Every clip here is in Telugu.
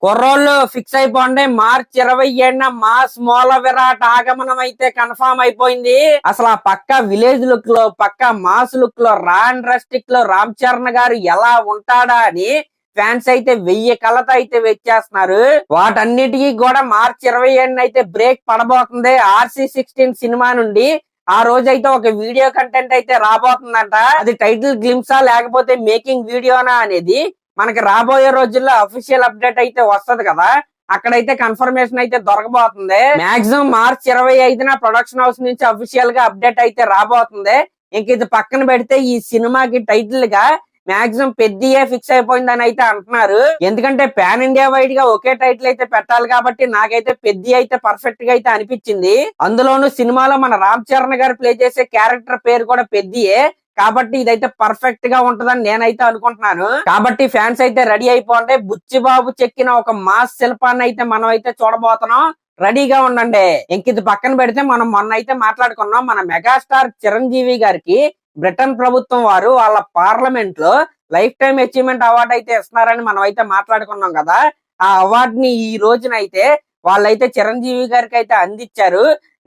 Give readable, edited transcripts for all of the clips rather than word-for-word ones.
కుర్రోళ్ళు ఫిక్స్ అయిపోండి. మార్చి 27న మాస్ మూల విరాట్ ఆగమనం అయితే కన్ఫర్మ్ అయిపోయింది. అసలు ఆ పక్క విలేజ్ లుక్ లో, పక్క మాస్ లుక్ లో, రాన్ రస్టిక్ లో రామ్ చరణ్ గారు ఎలా ఉంటాడా అని ఫ్యాన్స్ అయితే 1000 కళ్ళతో అయితే వెచ్చేస్తున్నారు. వాటన్నిటికీ కూడా మార్చి 27న అయితే బ్రేక్ పడబోతుంది. RC16 సినిమా నుండి ఆ రోజైతే ఒక వీడియో కంటెంట్ అయితే రాబోతుందంట. అది టైటిల్ గ్లిమ్సా లేకపోతే మేకింగ్ వీడియోనా అనేది మనకి రాబోయే రోజుల్లో అఫీషియల్ అప్డేట్ అయితే వస్తది కదా, అక్కడైతే కన్ఫర్మేషన్ అయితే దొరకబోతుంది. మాక్సిమం మార్చి 25న ప్రొడక్షన్ హౌస్ నుంచి అఫీషియల్ గా అప్డేట్ అయితే రాబోతుంది. ఇంక ఇది పక్కన పెడితే ఈ సినిమాకి టైటిల్ గా మాక్సిమం పెద్దయే ఫిక్స్ అయిపోయిందని అయితే అంటున్నారు. ఎందుకంటే పాన్ ఇండియా వైడ్ గా ఒకే టైటిల్ అయితే పెట్టాలి కాబట్టి నాకైతే పెద్ద అయితే పర్ఫెక్ట్ గా అయితే అనిపించింది. అందులోను సినిమాలో మన రామ్ చరణ్ గారు ప్లే చేసే క్యారెక్టర్ పేరు కూడా పెద్దయే కాబట్టి ఇదైతే పర్ఫెక్ట్ గా ఉంటదని నేనైతే అనుకుంటున్నాను. కాబట్టి ఫ్యాన్స్ అయితే రెడీ అయిపోండి. బుచ్చిబాబు చెక్కిన ఒక మాస్ శిల్పాన్ని అయితే మనం అయితే చూడబోతున్నాం. రెడీగా ఉండండి. ఇంక ఇది పక్కన పెడితే మనం మొన్న అయితే మాట్లాడుకున్నాం, మన మెగాస్టార్ చిరంజీవి గారికి బ్రిటన్ ప్రభుత్వం వారు వాళ్ళ పార్లమెంట్ లో లైఫ్ టైమ్ అచీవ్మెంట్ అవార్డు అయితే ఇస్తున్నారని మనం అయితే మాట్లాడుకున్నాం కదా. ఆ అవార్డు ని ఈ రోజునైతే వాళ్ళైతే చిరంజీవి గారికి అయితే అందించారు.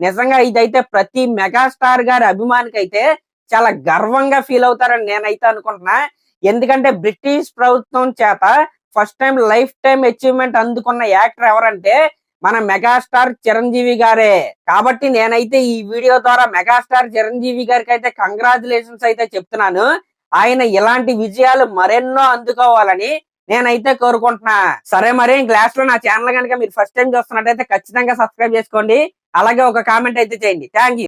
నిజంగా ఇదైతే ప్రతి మెగాస్టార్ గారి అభిమానికి అయితే చాలా గర్వంగా ఫీల్ అవుతారని నేనైతే అనుకుంటున్నా. ఎందుకంటే బ్రిటిష్ ప్రభుత్వం చేత first time life time achievement అందుకున్న యాక్టర్ ఎవరంటే మన మెగాస్టార్ చిరంజీవి గారే. కాబట్టి నేనైతే ఈ వీడియో ద్వారా మెగాస్టార్ చిరంజీవి గారికి అయితే కంగ్రాచులేషన్స్ అయితే చెప్తున్నాను. ఆయన ఇలాంటి విజయాలు మరెన్నో అందుకోవాలని నేనైతే కోరుకుంటున్నా. సరే, మరి క్లాస్ లో నా ఛానల్ కనుక మీరు ఫస్ట్ టైం చూస్తున్నట్టయితే ఖచ్చితంగా సబ్స్క్రైబ్ చేసుకోండి. అలాగే ఒక కామెంట్ అయితే చేయండి. Thank you.